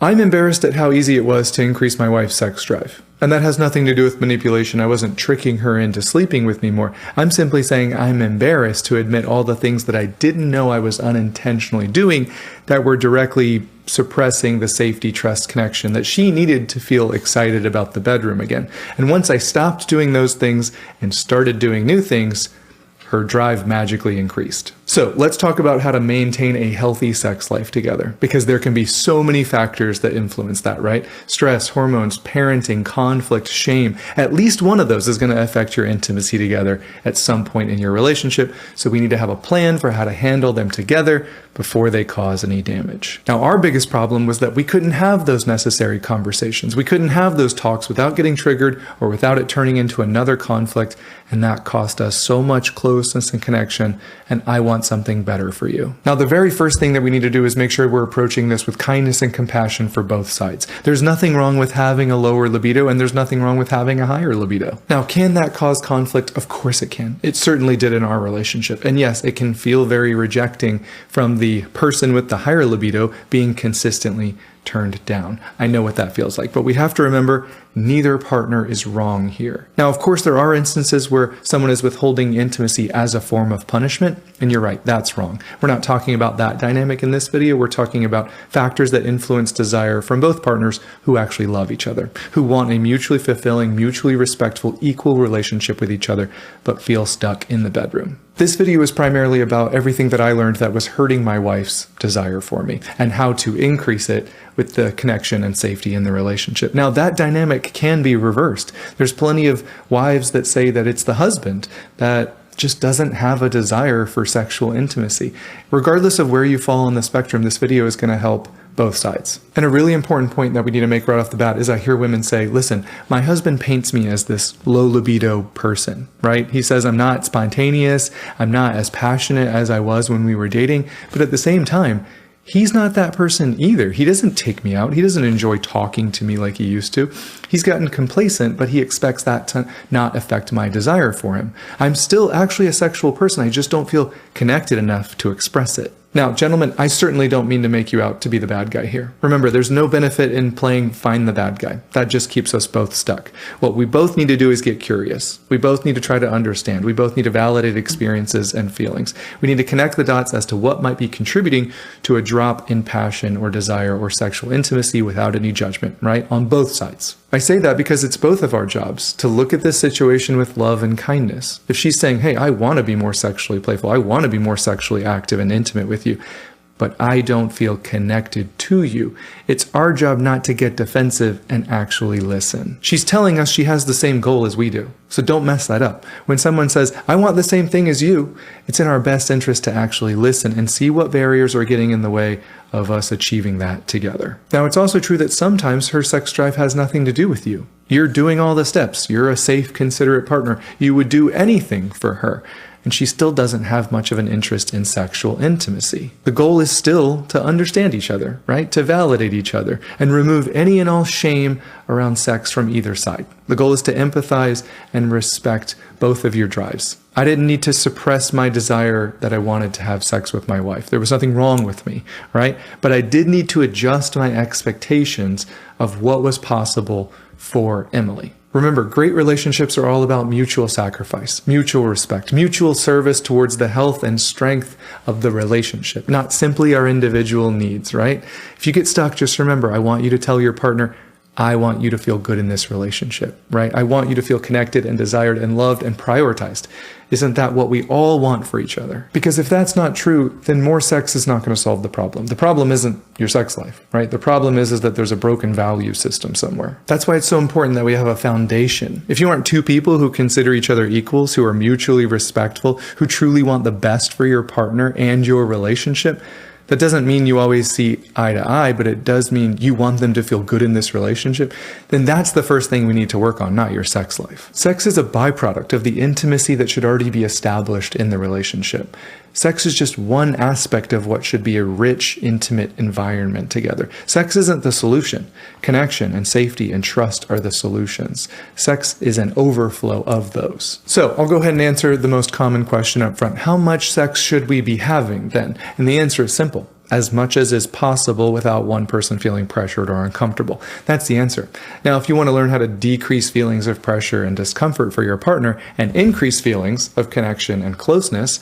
I'm embarrassed at how easy it was to increase my wife's sex drive. And that has nothing to do with manipulation. I wasn't tricking her into sleeping with me more. I'm simply saying I'm embarrassed to admit all the things that I didn't know I was unintentionally doing that were directly suppressing the safety, trust, connection that she needed to feel excited about the bedroom again. And once I stopped doing those things and started doing new things, her drive magically increased. So let's talk about how to maintain a healthy sex life together, because there can be so many factors that influence that, right? Stress, hormones, parenting, conflict, shame. At least one of those is going to affect your intimacy together at some point in your relationship. So we need to have a plan for how to handle them together before they cause any damage. Now, our biggest problem was that we couldn't have those necessary conversations. We couldn't have those talks without getting triggered or without it turning into another conflict. And that cost us so much closeness and connection. And I want something better for you. Now, the very first thing that we need to do is make sure we're approaching this with kindness and compassion for both sides. There's nothing wrong with having a lower libido, and there's nothing wrong with having a higher libido. Now, can that cause conflict? Of course it can. It certainly did in our relationship. And yes, it can feel very rejecting from the person with the higher libido being consistently turned down. I know what that feels like, but we have to remember neither partner is wrong here. Now, of course, there are instances where someone is withholding intimacy as a form of punishment, and you're right, that's wrong. We're not talking about that dynamic in this video. We're talking about factors that influence desire from both partners who actually love each other, who want a mutually fulfilling, mutually respectful, equal relationship with each other, but feel stuck in the bedroom. This video is primarily about everything that I learned that was hurting my wife's desire for me and how to increase it with the connection and safety in the relationship. Now, that dynamic can be reversed. There's plenty of wives that say that it's the husband that just doesn't have a desire for sexual intimacy. Regardless of where you fall on the spectrum, this video is going to help both sides. And a really important point that we need to make right off the bat is I hear women say, listen, my husband paints me as this low libido person, right? He says I'm not spontaneous, I'm not as passionate as I was when we were dating, but at the same time, he's not that person either. He doesn't take me out. He doesn't enjoy talking to me like he used to. He's gotten complacent, but he expects that to not affect my desire for him. I'm still actually a sexual person. I just don't feel connected enough to express it. Now, gentlemen, I certainly don't mean to make you out to be the bad guy here. Remember, there's no benefit in playing find the bad guy. That just keeps us both stuck. What we both need to do is get curious. We both need to try to understand. We both need to validate experiences and feelings. We need to connect the dots as to what might be contributing to a drop in passion or desire or sexual intimacy without any judgment, right? On both sides. I say that because it's both of our jobs to look at this situation with love and kindness. If she's saying, hey, I want to be more sexually playful, I want to be more sexually active and intimate with you, but I don't feel connected to you, it's our job not to get defensive and actually listen. She's telling us she has the same goal as we do, so don't mess that up. When someone says, I want the same thing as you, it's in our best interest to actually listen and see what barriers are getting in the way of us achieving that together. Now, it's also true that sometimes her sex drive has nothing to do with you. You're doing all the steps. You're a safe, considerate partner. You would do anything for her. And she still doesn't have much of an interest in sexual intimacy. The goal is still to understand each other, right? To validate each other and remove any and all shame around sex from either side. The goal is to empathize and respect both of your drives. I didn't need to suppress my desire that I wanted to have sex with my wife. There was nothing wrong with me, right? But I did need to adjust my expectations of what was possible for Emily. Remember, great relationships are all about mutual sacrifice, mutual respect, mutual service towards the health and strength of the relationship, not simply our individual needs, right? If you get stuck, just remember, I want you to tell your partner, I want you to feel good in this relationship, right? I want you to feel connected and desired and loved and prioritized. Isn't that what we all want for each other? Because if that's not true, then more sex is not going to solve the problem. The problem isn't your sex life, right? The problem is that there's a broken value system somewhere. That's why it's so important that we have a foundation. If you aren't two people who consider each other equals, who are mutually respectful, who truly want the best for your partner and your relationship, that doesn't mean you always see eye to eye, but it does mean you want them to feel good in this relationship, then that's the first thing we need to work on, not your sex life. Sex is a byproduct of the intimacy that should already be established in the relationship. Sex is just one aspect of what should be a rich, intimate environment together. Sex isn't the solution. Connection and safety and trust are the solutions. Sex is an overflow of those. So I'll go ahead and answer the most common question up front. How much sex should we be having then? And the answer is simple. as much as is possible without one person feeling pressured or uncomfortable. That's the answer. Now, if you want to learn how to decrease feelings of pressure and discomfort for your partner and increase feelings of connection and closeness,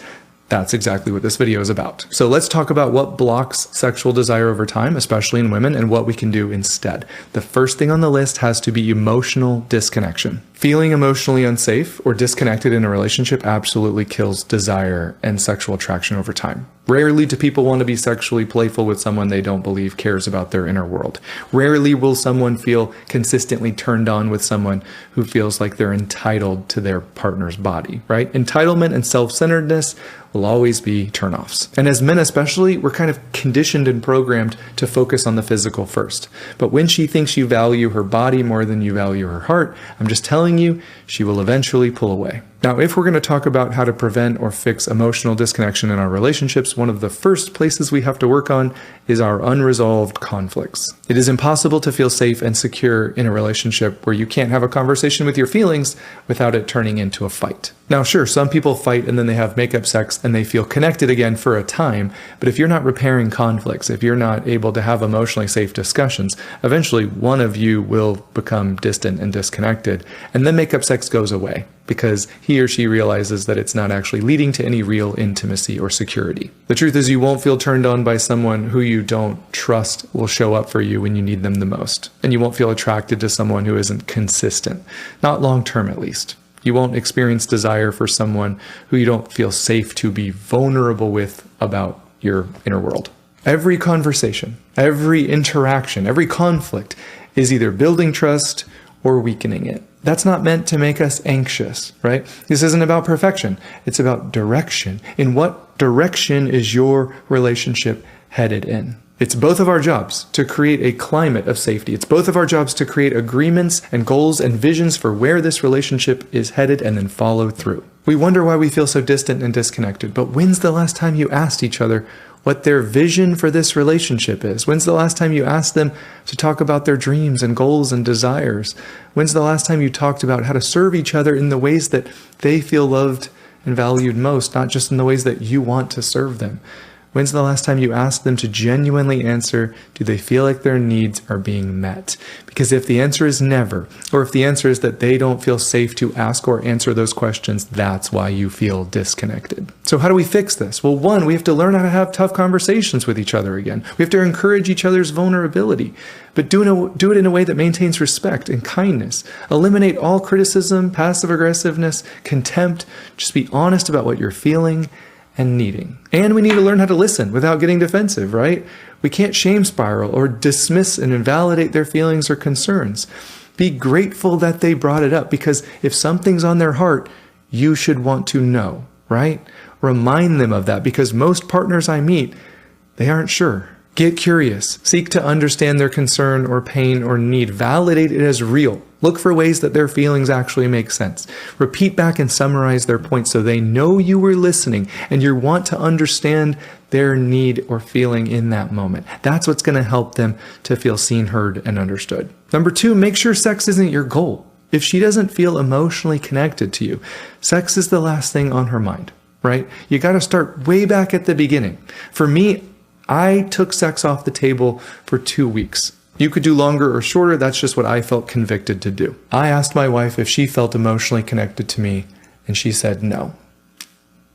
that's exactly what this video is about. So let's talk about what blocks sexual desire over time, especially in women, and what we can do instead. The first thing on the list has to be emotional disconnection. Feeling emotionally unsafe or disconnected in a relationship absolutely kills desire and sexual attraction over time. Rarely do people want to be sexually playful with someone they don't believe cares about their inner world. Rarely will someone feel consistently turned on with someone who feels like they're entitled to their partner's body, right? Entitlement and self-centeredness will always be turnoffs. And as men especially, we're kind of conditioned and programmed to focus on the physical first. But when she thinks you value her body more than you value her heart, I'm just telling you, she will eventually pull away. Now, if we're going to talk about how to prevent or fix emotional disconnection in our relationships, one of the first places we have to work on is our unresolved conflicts. It is impossible to feel safe and secure in a relationship where you can't have a conversation with your feelings without it turning into a fight. Now, sure, some people fight and then they have makeup sex and they feel connected again for a time, but if you're not repairing conflicts, if you're not able to have emotionally safe discussions, eventually one of you will become distant and disconnected, and then makeup sex goes away because he or she realizes that it's not actually leading to any real intimacy or security. The truth is, you won't feel turned on by someone who you don't trust will show up for you when you need them the most, and you won't feel attracted to someone who isn't consistent, not long term at least. You won't experience desire for someone who you don't feel safe to be vulnerable with about your inner world. Every conversation, every interaction, every conflict is either building trust or weakening it. That's not meant to make us anxious, right? This isn't about perfection. It's about direction. In what direction is your relationship headed in? It's both of our jobs to create a climate of safety. It's both of our jobs to create agreements and goals and visions for where this relationship is headed and then follow through. We wonder why we feel so distant and disconnected, but when's the last time you asked each other what their vision for this relationship is? When's the last time you asked them to talk about their dreams and goals and desires? When's the last time you talked about how to serve each other in the ways that they feel loved and valued most, not just in the ways that you want to serve them? When's the last time you asked them to genuinely answer, do they feel like their needs are being met? Because if the answer is never, or if the answer is that they don't feel safe to ask or answer those questions, that's why you feel disconnected. So how do we fix this? Well, one, we have to learn how to have tough conversations with each other again. We have to encourage each other's vulnerability, but do it in a way that maintains respect and kindness. Eliminate all criticism, passive aggressiveness, contempt. Just be honest about what you're feeling and needing. And we need to learn how to listen without getting defensive, right? We can't shame spiral or dismiss and invalidate their feelings or concerns. Be grateful that they brought it up, because if something's on their heart, you should want to know, right? Remind them of that, because most partners I meet, they aren't sure. Get curious. Seek to understand their concern or pain or need. Validate it as real. Look for ways that their feelings actually make sense. Repeat back and summarize their points so they know you were listening and you want to understand their need or feeling in that moment. That's what's going to help them to feel seen, heard, and understood. Number two, make sure sex isn't your goal. If she doesn't feel emotionally connected to you, sex is the last thing on her mind, right? You got to start way back at the beginning. For me, I took sex off the table for 2 weeks. You could do longer or shorter. That's just what I felt convicted to do. I asked my wife if she felt emotionally connected to me, and she said no.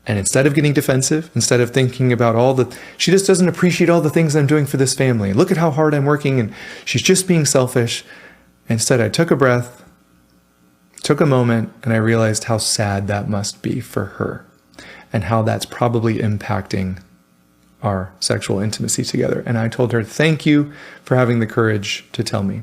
And instead of getting defensive, instead of thinking about she just doesn't appreciate all the things I'm doing for this family. Look at how hard I'm working, and she's just being selfish. Instead, I took a breath, took a moment, and I realized how sad that must be for her and how that's probably impacting our sexual intimacy together. And I told her, thank you for having the courage to tell me.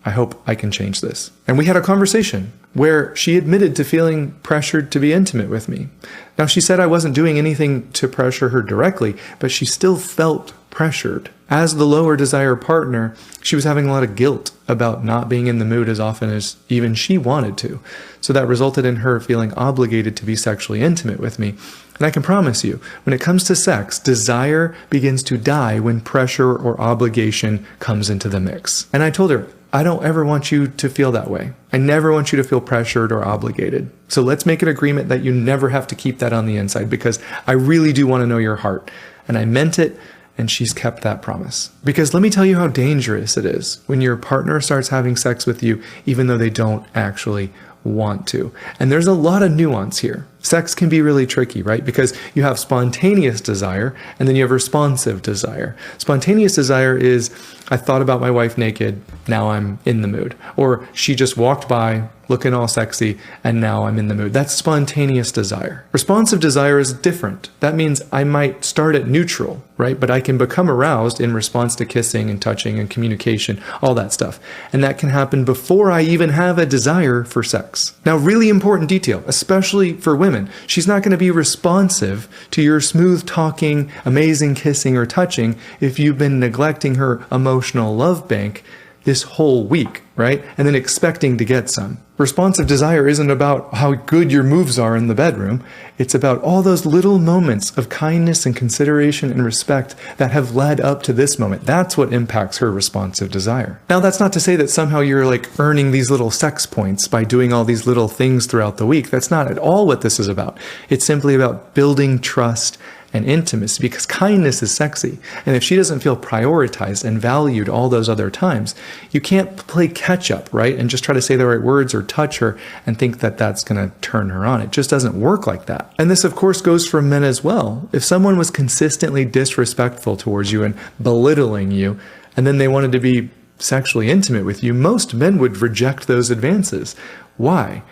I hope I can change this. And we had a conversation where she admitted to feeling pressured to be intimate with me. Now, she said I wasn't doing anything to pressure her directly, but she still felt pressured. As the lower desire partner, she was having a lot of guilt about not being in the mood as often as even she wanted to. So that resulted in her feeling obligated to be sexually intimate with me. And I can promise you, when it comes to sex, desire begins to die when pressure or obligation comes into the mix. And I told her, I don't ever want you to feel that way. I never want you to feel pressured or obligated. So let's make an agreement that you never have to keep that on the inside, because I really do want to know your heart. And I meant it, and she's kept that promise. Because let me tell you how dangerous it is when your partner starts having sex with you even though they don't actually want to. And there's a lot of nuance here. Sex can be really tricky, right? Because you have spontaneous desire and then you have responsive desire. Spontaneous desire is, I thought about my wife naked, now I'm in the mood. Or she just walked by looking all sexy and now I'm in the mood. That's spontaneous desire. Responsive desire is different. That means I might start at neutral, right? But I can become aroused in response to kissing and touching and communication, all that stuff. And that can happen before I even have a desire for sex. Now, really important detail, especially for women. She's not going to be responsive to your smooth talking, amazing kissing or touching if you've been neglecting her emotional love bank this whole week, right? And then expecting to get some. Responsive desire isn't about how good your moves are in the bedroom. It's about all those little moments of kindness and consideration and respect that have led up to this moment. That's what impacts her responsive desire. Now, that's not to say that somehow you're like earning these little sex points by doing all these little things throughout the week. That's not at all what this is about. It's simply about building trust and intimacy, because kindness is sexy. And if she doesn't feel prioritized and valued all those other times, you can't play catch up, right? And just try to say the right words or touch her and think that that's going to turn her on. It just doesn't work like that. And this, of course, goes for men as well. If someone was consistently disrespectful towards you and belittling you, and then they wanted to be sexually intimate with you, most men would reject those advances. Why?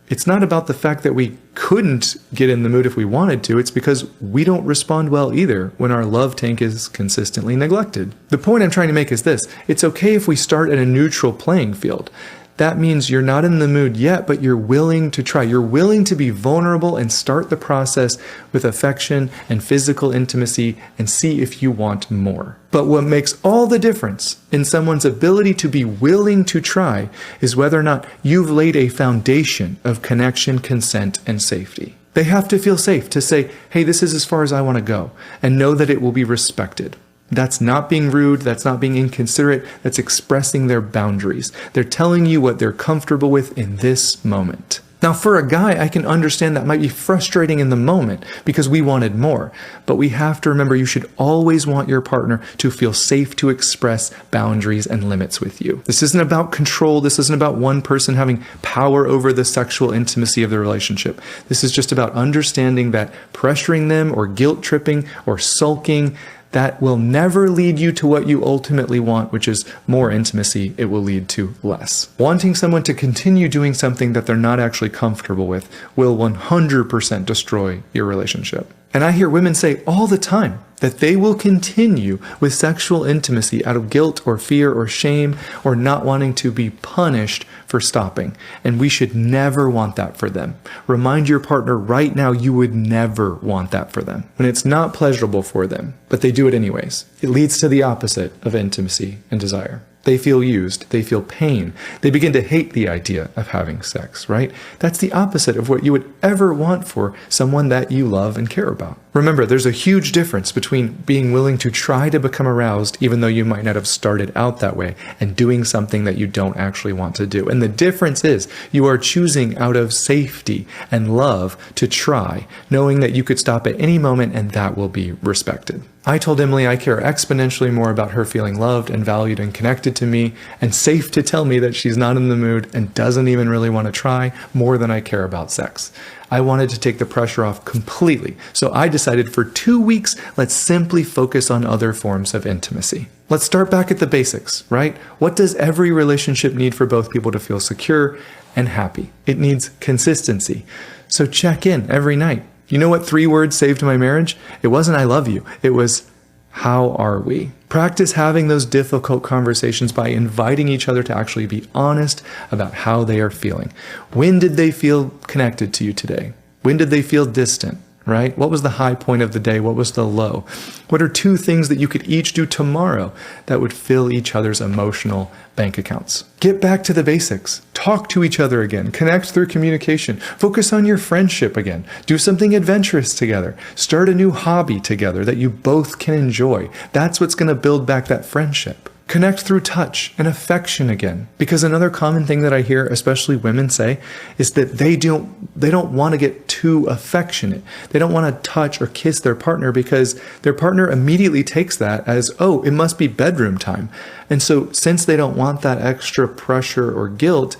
It's not about the fact that we couldn't get in the mood if we wanted to. It's because we don't respond well either when our love tank is consistently neglected. The point I'm trying to make is this. It's okay if we start at a neutral playing field. That means you're not in the mood yet, but you're willing to try. You're willing to be vulnerable and start the process with affection and physical intimacy and see if you want more. But what makes all the difference in someone's ability to be willing to try is whether or not you've laid a foundation of connection, consent, and safety. They have to feel safe to say, hey, this is as far as I want to go, and know that it will be respected. That's not being rude, that's not being inconsiderate, that's expressing their boundaries. They're telling you what they're comfortable with in this moment. Now, for a guy, I can understand that might be frustrating in the moment because we wanted more. But we have to remember you should always want your partner to feel safe to express boundaries and limits with you. This isn't about control. This isn't about one person having power over the sexual intimacy of the relationship. This is just about understanding that pressuring them or guilt tripping or sulking, that will never lead you to what you ultimately want, which is more intimacy. It will lead to less. Wanting someone to continue doing something that they're not actually comfortable with will 100% destroy your relationship. And I hear women say all the time that they will continue with sexual intimacy out of guilt or fear or shame or not wanting to be punished for stopping. And we should never want that for them. Remind your partner right now you would never want that for them. When it's not pleasurable for them, but they do it anyways, it leads to the opposite of intimacy and desire. They feel used, they feel pain, they begin to hate the idea of having sex, right? That's the opposite of what you would ever want for someone that you love and care about. Remember, there's a huge difference between being willing to try to become aroused, even though you might not have started out that way, and doing something that you don't actually want to do. And the difference is you are choosing out of safety and love to try, knowing that you could stop at any moment and that will be respected. I told Emily I care exponentially more about her feeling loved and valued and connected to me and safe to tell me that she's not in the mood and doesn't even really want to try more than I care about sex. I wanted to take the pressure off completely, so I decided for 2 weeks, let's simply focus on other forms of intimacy. Let's start back at the basics, right? What does every relationship need for both people to feel secure and happy? It needs consistency. So check in every night. You know what 3 words saved my marriage? It wasn't I love you. It was how are we? Practice having those difficult conversations by inviting each other to actually be honest about how they are feeling. When did they feel connected to you today? When did they feel distant? Right? What was the high point of the day? What was the low? What are 2 things that you could each do tomorrow that would fill each other's emotional bank accounts? Get back to the basics. Talk to each other again. Connect through communication. Focus on your friendship again. Do something adventurous together. Start a new hobby together that you both can enjoy. That's what's going to build back that friendship. Connect through touch and affection again. Because another common thing that I hear, especially women say, is that they don't want to get too affectionate. They don't want to touch or kiss their partner because their partner immediately takes that as, oh, it must be bedroom time. And so since they don't want that extra pressure or guilt,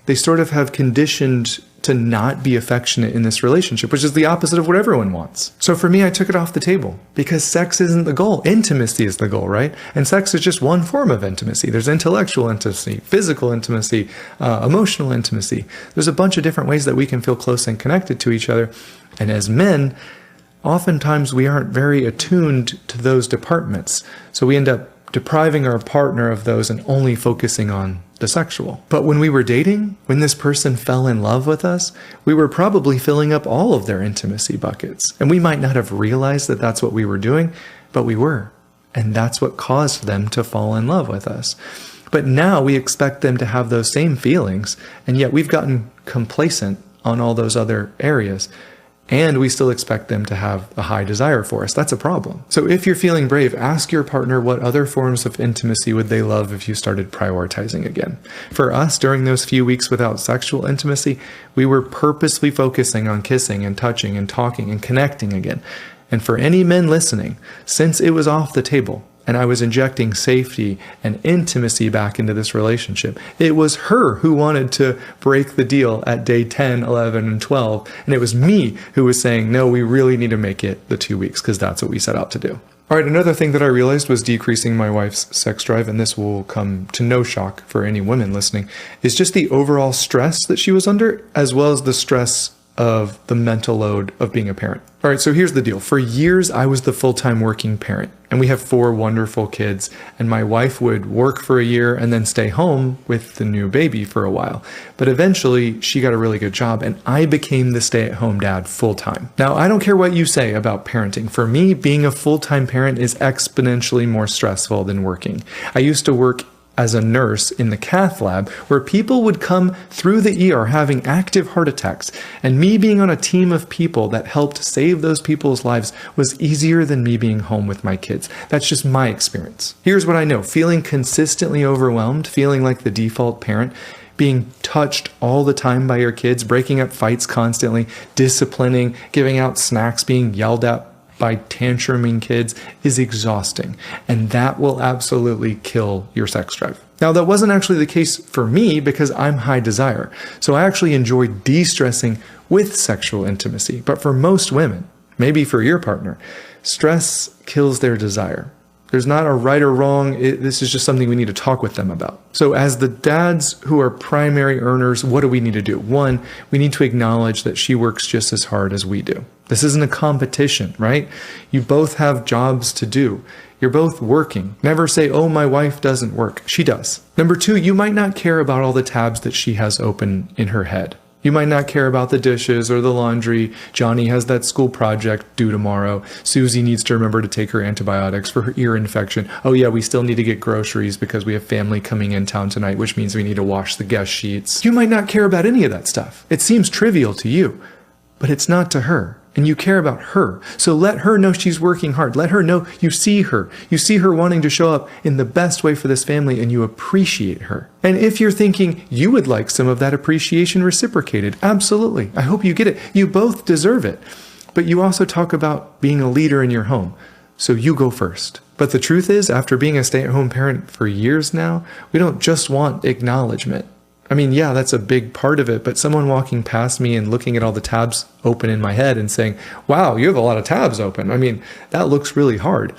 they sort of have conditioned to not be affectionate in this relationship, which is the opposite of what everyone wants. So for me, I took it off the table because sex isn't the goal. Intimacy is the goal, right? And sex is just one form of intimacy. There's intellectual intimacy, physical intimacy, emotional intimacy. There's a bunch of different ways that we can feel close and connected to each other. And as men, oftentimes we aren't very attuned to those departments. So we end up depriving our partner of those and only focusing on the sexual. But when we were dating, when this person fell in love with us, we were probably filling up all of their intimacy buckets. And we might not have realized that that's what we were doing, but we were. And that's what caused them to fall in love with us. But now we expect them to have those same feelings, and yet we've gotten complacent on all those other areas. And we still expect them to have a high desire for us. That's a problem. So if you're feeling brave, ask your partner what other forms of intimacy would they love if you started prioritizing again. For us, during those few weeks without sexual intimacy, we were purposely focusing on kissing and touching and talking and connecting again. And for any men listening, since it was off the table, and I was injecting safety and intimacy back into this relationship, it was her who wanted to break the deal at day 10, 11, and 12. And it was me who was saying, no, we really need to make it the 2 weeks because that's what we set out to do. All right, another thing that I realized was decreasing my wife's sex drive, and this will come to no shock for any women listening, is just the overall stress that she was under, as well as the stress of the mental load of being a parent. All right, so here's the deal. For years, I was the full-time working parent, and we have 4 wonderful kids, and my wife would work for a year and then stay home with the new baby for a while. But eventually, she got a really good job, and I became the stay-at-home dad full-time. Now, I don't care what you say about parenting. For me, being a full-time parent is exponentially more stressful than working. I used to work as a nurse in the cath lab where people would come through the ER having active heart attacks, and me being on a team of people that helped save those people's lives was easier than me being home with my kids. That's just my experience. Here's what I know. Feeling consistently overwhelmed, feeling like the default parent, being touched all the time by your kids, breaking up fights constantly, disciplining, giving out snacks, being yelled at by tantruming kids is exhausting, and that will absolutely kill your sex drive. Now, that wasn't actually the case for me because I'm high desire, so I actually enjoy de-stressing with sexual intimacy. But for most women, maybe for your partner, stress kills their desire. There's not a right or wrong. This is just something we need to talk with them about. So as the dads who are primary earners, what do we need to do? 1, we need to acknowledge that she works just as hard as we do. This isn't a competition, right? You both have jobs to do. You're both working. Never say, oh, my wife doesn't work. She does. Number 2, you might not care about all the tabs that she has open in her head. You might not care about the dishes or the laundry. Johnny has that school project due tomorrow. Susie needs to remember to take her antibiotics for her ear infection. Oh yeah, we still need to get groceries because we have family coming in town tonight, which means we need to wash the guest sheets. You might not care about any of that stuff. It seems trivial to you, but it's not to her. And you care about her. So let her know she's working hard. Let her know you see her. You see her wanting to show up in the best way for this family, and you appreciate her. And if you're thinking you would like some of that appreciation reciprocated, absolutely. I hope you get it. You both deserve it. But you also talk about being a leader in your home. So you go first. But the truth is, after being a stay-at-home parent for years now, we don't just want acknowledgement. I mean, yeah, that's a big part of it, but someone walking past me and looking at all the tabs open in my head and saying, wow, you have a lot of tabs open. I mean, that looks really hard.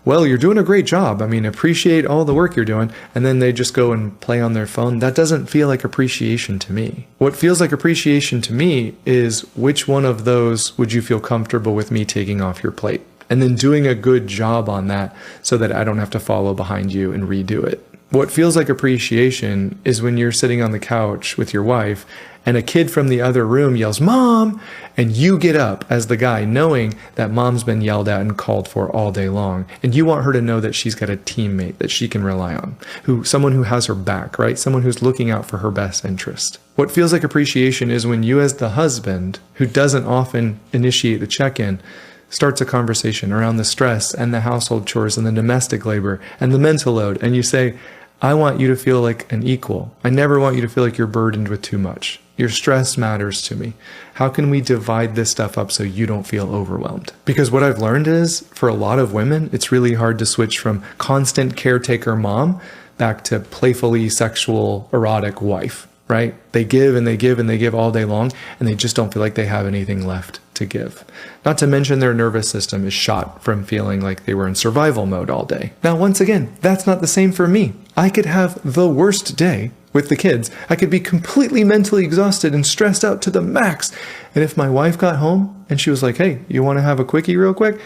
Well, you're doing a great job. I mean, appreciate all the work you're doing. And then they just go and play on their phone. That doesn't feel like appreciation to me. What feels like appreciation to me is which one of those would you feel comfortable with me taking off your plate? And then doing a good job on that so that I don't have to follow behind you and redo it. What feels like appreciation is when you're sitting on the couch with your wife and a kid from the other room yells, "Mom!" and you get up as the guy knowing that mom's been yelled at and called for all day long. And you want her to know that she's got a teammate that she can rely on, someone who has her back, right? Someone who's looking out for her best interest. What feels like appreciation is when you as the husband, who doesn't often initiate the check-in, starts a conversation around the stress and the household chores and the domestic labor and the mental load, and you say, I want you to feel like an equal. I never want you to feel like you're burdened with too much. Your stress matters to me. How can we divide this stuff up so you don't feel overwhelmed? Because what I've learned is, for a lot of women, it's really hard to switch from constant caretaker mom back to playfully sexual, erotic wife, right? They give and they give and they give all day long, and they just don't feel like they have anything left to give. Not to mention their nervous system is shot from feeling like they were in survival mode all day. Now, once again, that's not the same for me. I could have the worst day with the kids. I could be completely mentally exhausted and stressed out to the max. And if my wife got home and she was like, hey, you want to have a quickie real quick?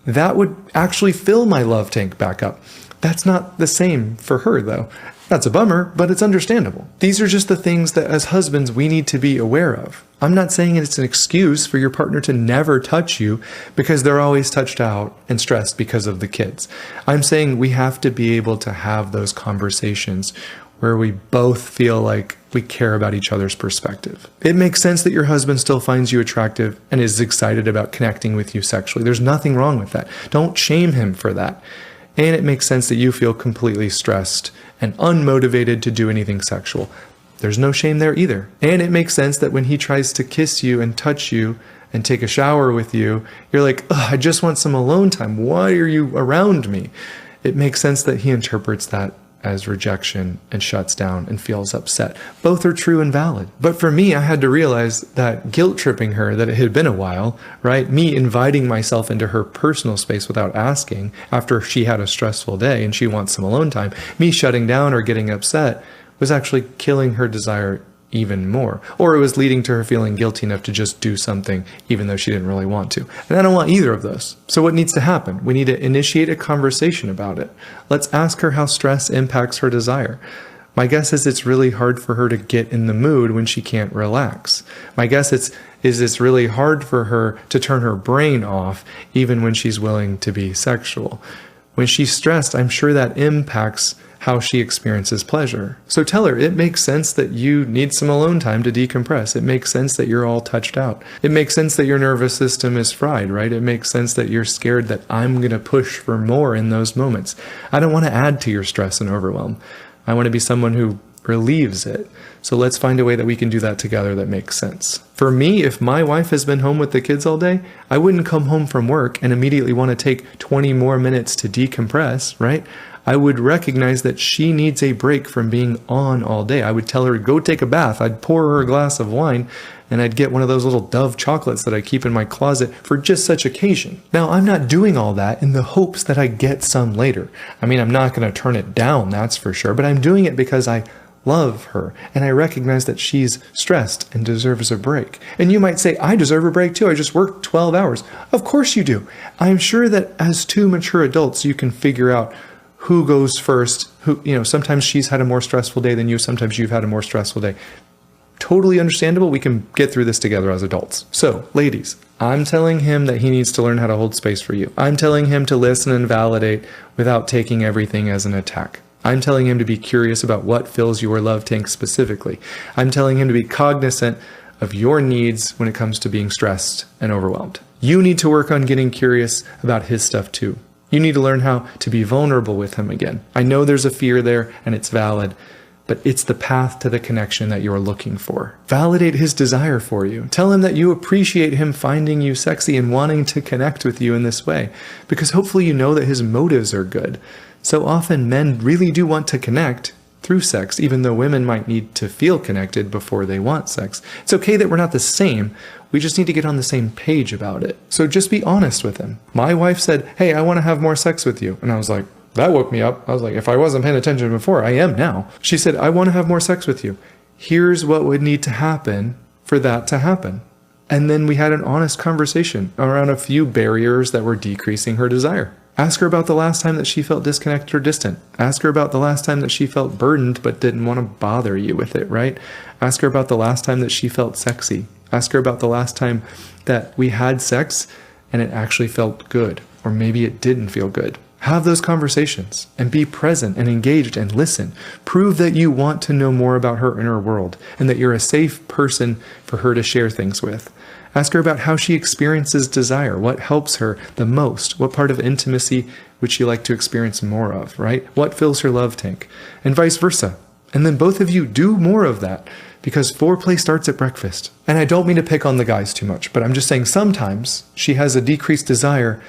That would actually fill my love tank back up. That's not the same for her, though. That's a bummer, but it's understandable. These are just the things that as husbands we need to be aware of. I'm not saying it's an excuse for your partner to never touch you because they're always touched out and stressed because of the kids. I'm saying we have to be able to have those conversations where we both feel like we care about each other's perspective. It makes sense that your husband still finds you attractive and is excited about connecting with you sexually. There's nothing wrong with that. Don't shame him for that. And it makes sense that you feel completely stressed and unmotivated to do anything sexual. There's no shame there either. And it makes sense that when he tries to kiss you and touch you and take a shower with you, you're like, I just want some alone time. Why are you around me? It makes sense that he interprets that as rejection and shuts down and feels upset. Both are true and valid. But for me, I had to realize that guilt tripping her that it had been a while, right? Me inviting myself into her personal space without asking after she had a stressful day and she wants some alone time, me shutting down or getting upset was actually killing her desire even more. Or it was leading to her feeling guilty enough to just do something even though she didn't really want to. And I don't want either of those. So what needs to happen? We need to initiate a conversation about it. Let's ask her how stress impacts her desire. My guess is it's really hard for her to get in the mood when she can't relax. My guess is it's really hard for her to turn her brain off even when she's willing to be sexual. When she's stressed, I'm sure that impacts how she experiences pleasure. So tell her it makes sense that you need some alone time to decompress. It makes sense that you're all touched out. It makes sense that your nervous system is fried, right? It makes sense that you're scared that I'm going to push for more in those moments. I don't want to add to your stress and overwhelm. I want to be someone who relieves it. So let's find a way that we can do that together that makes sense. For me, if my wife has been home with the kids all day, I wouldn't come home from work and immediately want to take 20 more minutes to decompress, right? I would recognize that she needs a break from being on all day. I would tell her to go take a bath. I'd pour her a glass of wine and I'd get one of those little Dove chocolates that I keep in my closet for just such occasion. Now, I'm not doing all that in the hopes that I get some later. I mean, I'm not going to turn it down, that's for sure, but I'm doing it because I love her and I recognize that she's stressed and deserves a break. And you might say, I deserve a break too. I just worked 12 hours. Of course you do. I'm sure that as two mature adults, you can figure out who goes first, sometimes she's had a more stressful day than you, sometimes you've had a more stressful day. Totally understandable. We can get through this together as adults. So, ladies, I'm telling him that he needs to learn how to hold space for you. I'm telling him to listen and validate without taking everything as an attack. I'm telling him to be curious about what fills your love tank specifically. I'm telling him to be cognizant of your needs when it comes to being stressed and overwhelmed. You need to work on getting curious about his stuff too. You need to learn how to be vulnerable with him again. I know there's a fear there and it's valid, but it's the path to the connection that you're looking for. Validate his desire for you. Tell him that you appreciate him finding you sexy and wanting to connect with you in this way, because hopefully you know that his motives are good. So often men really do want to connect through sex, even though women might need to feel connected before they want sex. It's okay that we're not the same. We just need to get on the same page about it. So just be honest with him. My wife said, hey, I want to have more sex with you. And I was like, that woke me up. I was like, if I wasn't paying attention before, I am now. She said, I want to have more sex with you. Here's what would need to happen for that to happen. And then we had an honest conversation around a few barriers that were decreasing her desire. Ask her about the last time that she felt disconnected or distant. Ask her about the last time that she felt burdened but didn't want to bother you with it, right? Ask her about the last time that she felt sexy. Ask her about the last time that we had sex and it actually felt good, or maybe it didn't feel good. Have those conversations and be present and engaged and listen. Prove that you want to know more about her inner world and that you're a safe person for her to share things with. Ask her about how she experiences desire, what helps her the most, what part of intimacy would she like to experience more of, right? What fills her love tank, and vice versa. And then both of you do more of that, because foreplay starts at breakfast. And I don't mean to pick on the guys too much, but I'm just saying sometimes she has a decreased desire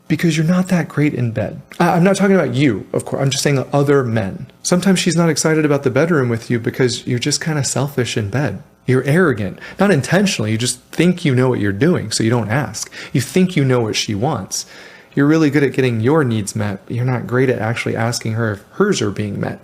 because you're not that great in bed. I'm not talking about you, of course. I'm just saying other men. Sometimes she's not excited about the bedroom with you because you're just kind of selfish in bed. You're arrogant, not intentionally. You just think you know what you're doing, so you don't ask. You think you know what she wants. You're really good at getting your needs met, but you're not great at actually asking her if hers are being met.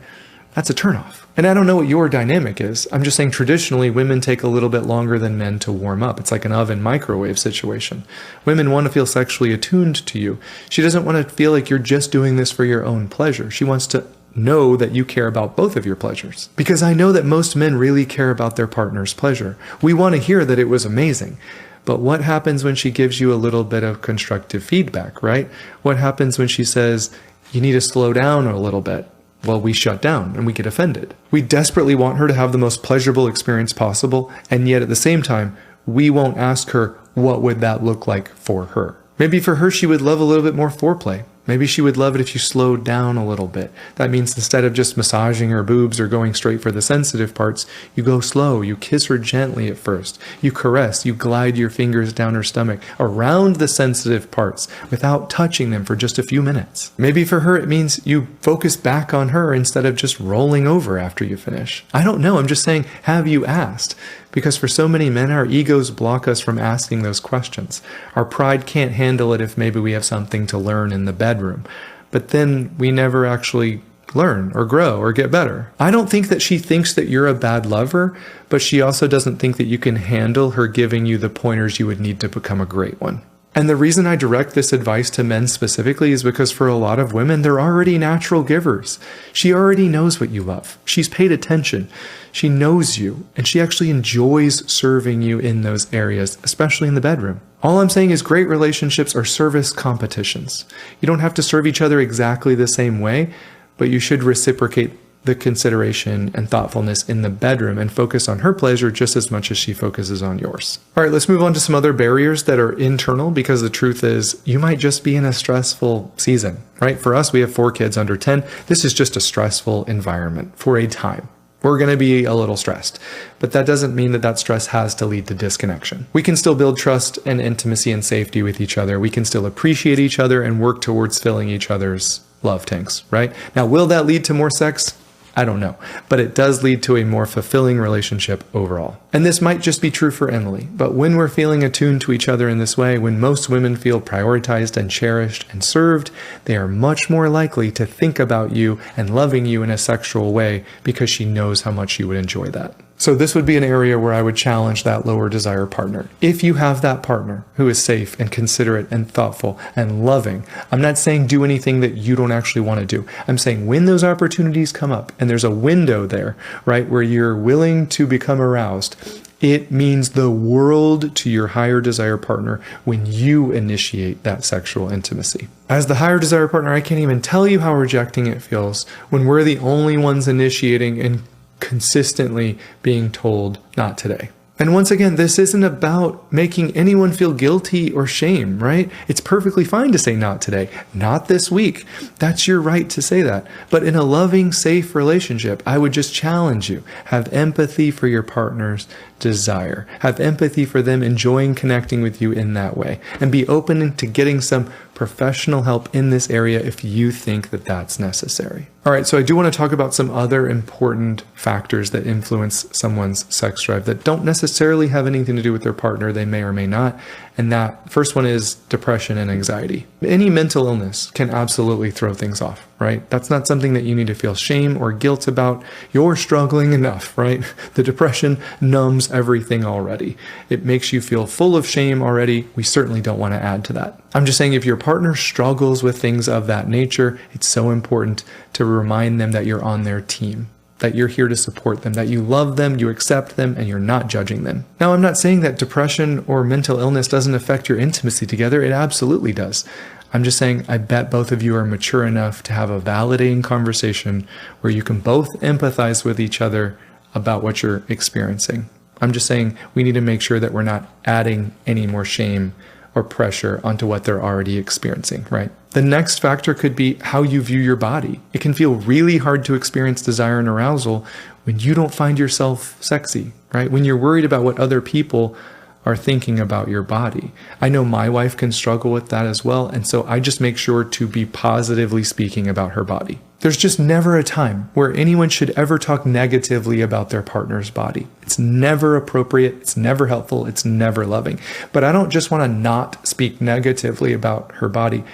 That's a turnoff. And I don't know what your dynamic is. I'm just saying traditionally women take a little bit longer than men to warm up. It's like an oven microwave situation. Women want to feel sexually attuned to you. She doesn't want to feel like you're just doing this for your own pleasure. She wants to know that you care about both of your pleasures. Because I know that most men really care about their partner's pleasure. We want to hear that it was amazing. But what happens when she gives you a little bit of constructive feedback, right? What happens when she says, you need to slow down a little bit? Well, we shut down and we get offended. We desperately want her to have the most pleasurable experience possible, and yet at the same time, we won't ask her what would that look like for her. Maybe for her, she would love a little bit more foreplay. Maybe she would love it if you slowed down a little bit. That means instead of just massaging her boobs or going straight for the sensitive parts, you go slow, you kiss her gently at first, you caress, you glide your fingers down her stomach around the sensitive parts without touching them for just a few minutes. Maybe for her it means you focus back on her instead of just rolling over after you finish. I don't know, I'm just saying, have you asked? Because for so many men, our egos block us from asking those questions. Our pride can't handle it if maybe we have something to learn in the bedroom. But then we never actually learn or grow or get better. I don't think that she thinks that you're a bad lover, but she also doesn't think that you can handle her giving you the pointers you would need to become a great one. And the reason I direct this advice to men specifically is because for a lot of women, they're already natural givers. She already knows what you love. She's paid attention. She knows you, and she actually enjoys serving you in those areas, especially in the bedroom. All I'm saying is great relationships are service competitions. You don't have to serve each other exactly the same way, but you should reciprocate the consideration and thoughtfulness in the bedroom and focus on her pleasure just as much as she focuses on yours. All right, let's move on to some other barriers that are internal, because the truth is you might just be in a stressful season, right? For us, we have 4 kids under 10. This is just a stressful environment for a time. We're going to be a little stressed, but that doesn't mean that that stress has to lead to disconnection. We can still build trust and intimacy and safety with each other. We can still appreciate each other and work towards filling each other's love tanks, right? Now, will that lead to more sex? I don't know, but it does lead to a more fulfilling relationship overall. And this might just be true for Emily, but when we're feeling attuned to each other in this way, when most women feel prioritized and cherished and served, they are much more likely to think about you and loving you in a sexual way because she knows how much you would enjoy that. So this would be an area where I would challenge that lower desire partner. If you have that partner who is safe and considerate and thoughtful and loving, I'm not saying do anything that you don't actually want to do. I'm saying when those opportunities come up and there's a window there, right, where you're willing to become aroused, it means the world to your higher desire partner when you initiate that sexual intimacy. As the higher desire partner, I can't even tell you how rejecting it feels when we're the only ones initiating and consistently being told not today. And once again, this isn't about making anyone feel guilty or shame, right? It's perfectly fine to say not today, not this week. That's your right to say that. But in a loving, safe relationship, I would just challenge you. Have empathy for your partner's desire. Have empathy for them enjoying connecting with you in that way. And be open to getting some professional help in this area if you think that that's necessary. All right, so I do want to talk about some other important factors that influence someone's sex drive that don't necessarily have anything to do with their partner. They may or may not. And that first one is depression and anxiety. Any mental illness can absolutely throw things off, right? That's not something that you need to feel shame or guilt about. You're struggling enough, right? The depression numbs everything already. It makes you feel full of shame already. We certainly don't want to add to that. I'm just saying if your partner struggles with things of that nature, it's so important to remind them that you're on their team, that you're here to support them, that you love them, you accept them, and you're not judging them. Now, I'm not saying that depression or mental illness doesn't affect your intimacy together. It absolutely does. I'm just saying I bet both of you are mature enough to have a validating conversation where you can both empathize with each other about what you're experiencing. I'm just saying we need to make sure that we're not adding any more shame or pressure onto what they're already experiencing, right? The next factor could be how you view your body. It can feel really hard to experience desire and arousal when you don't find yourself sexy, right? When you're worried about what other people are thinking about your body. I know my wife can struggle with that as well, and so I just make sure to be positively speaking about her body. There's just never a time where anyone should ever talk negatively about their partner's body. It's never appropriate, it's never helpful, it's never loving. But I don't just want to not speak negatively about her body.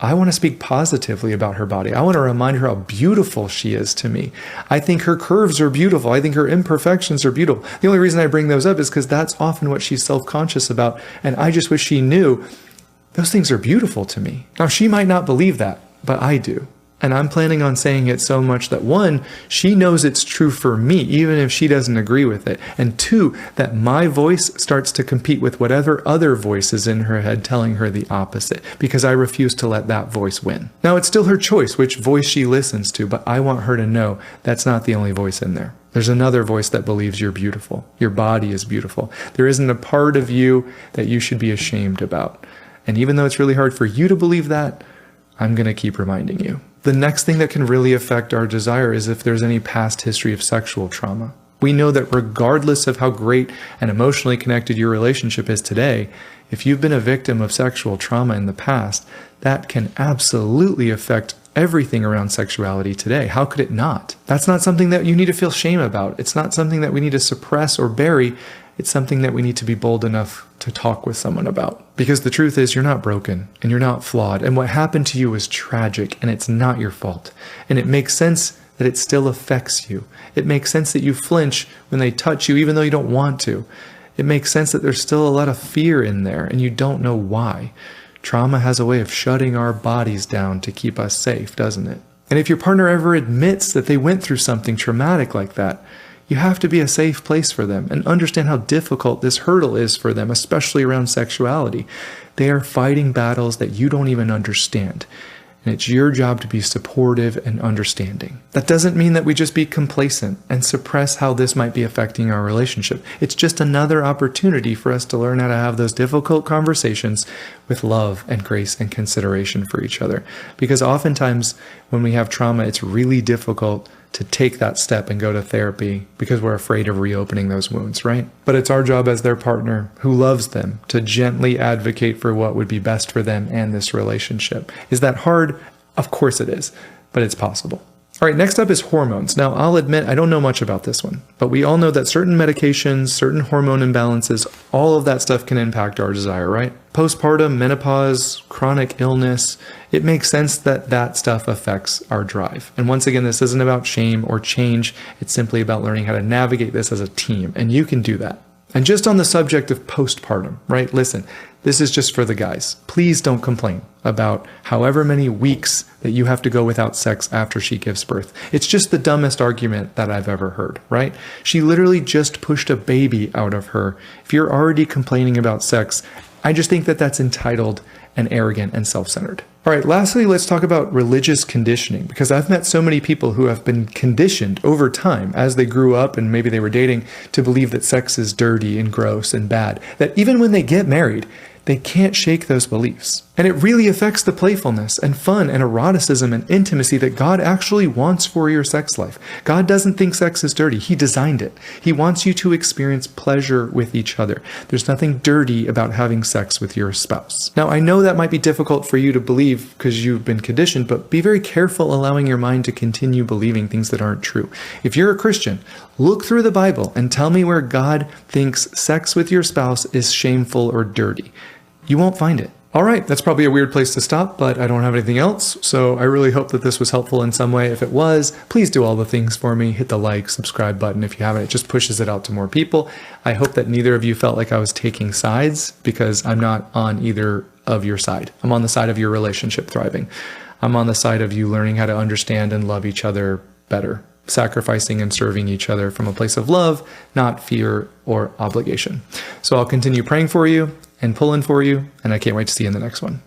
I want to speak positively about her body. I want to remind her how beautiful she is to me. I think her curves are beautiful. I think her imperfections are beautiful. The only reason I bring those up is because that's often what she's self-conscious about. And I just wish she knew those things are beautiful to me. Now, she might not believe that, but I do. And I'm planning on saying it so much that one, she knows it's true for me, even if she doesn't agree with it. And two, that my voice starts to compete with whatever other voice is in her head telling her the opposite, because I refuse to let that voice win. Now, it's still her choice which voice she listens to, but I want her to know that's not the only voice in there. There's another voice that believes you're beautiful. Your body is beautiful. There isn't a part of you that you should be ashamed about. And even though it's really hard for you to believe that, I'm going to keep reminding you. The next thing that can really affect our desire is if there's any past history of sexual trauma. We know that regardless of how great and emotionally connected your relationship is today, if you've been a victim of sexual trauma in the past, that can absolutely affect everything around sexuality today. How could it not? That's not something that you need to feel shame about. It's not something that we need to suppress or bury. It's something that we need to be bold enough to talk with someone about. Because the truth is, you're not broken and you're not flawed. And what happened to you was tragic and it's not your fault. And it makes sense that it still affects you. It makes sense that you flinch when they touch you, even though you don't want to. It makes sense that there's still a lot of fear in there and you don't know why. Trauma has a way of shutting our bodies down to keep us safe, doesn't it? And if your partner ever admits that they went through something traumatic like that, you have to be a safe place for them and understand how difficult this hurdle is for them, especially around sexuality. They are fighting battles that you don't even understand. And it's your job to be supportive and understanding. That doesn't mean that we just be complacent and suppress how this might be affecting our relationship. It's just another opportunity for us to learn how to have those difficult conversations with love and grace and consideration for each other. Because oftentimes when we have trauma, it's really difficult to take that step and go to therapy because we're afraid of reopening those wounds, right? But it's our job as their partner who loves them to gently advocate for what would be best for them and this relationship. Is that hard? Of course it is, but it's possible. All right, next up is hormones. Now, I'll admit I don't know much about this one, but we all know that certain medications, certain hormone imbalances, all of that stuff can impact our desire, right? Postpartum, menopause, chronic illness, it makes sense that that stuff affects our drive. And once again, this isn't about shame or change. It's simply about learning how to navigate this as a team, and you can do that. And just on the subject of postpartum, right? Listen, this is just for the guys. Please don't complain about however many weeks that you have to go without sex after she gives birth. It's just the dumbest argument that I've ever heard, right? She literally just pushed a baby out of her. If you're already complaining about sex, I just think that that's entitled and arrogant and self-centered. All right, lastly, let's talk about religious conditioning, because I've met so many people who have been conditioned over time as they grew up and maybe they were dating to believe that sex is dirty and gross and bad, that even when they get married, they can't shake those beliefs. And it really affects the playfulness and fun and eroticism and intimacy that God actually wants for your sex life. God doesn't think sex is dirty. He designed it. He wants you to experience pleasure with each other. There's nothing dirty about having sex with your spouse. Now, I know that might be difficult for you to believe because you've been conditioned, but be very careful allowing your mind to continue believing things that aren't true. If you're a Christian, look through the Bible and tell me where God thinks sex with your spouse is shameful or dirty. You won't find it. All right, that's probably a weird place to stop, but I don't have anything else, so I really hope that this was helpful in some way. If it was, please do all the things for me. Hit the like, subscribe button if you haven't. It just pushes it out to more people. I hope that neither of you felt like I was taking sides, because I'm not on either of your side. I'm on the side of your relationship thriving. I'm on the side of you learning how to understand and love each other better, sacrificing and serving each other from a place of love, not fear or obligation. So I'll continue praying for you and pulling for you, and I can't wait to see you in the next one.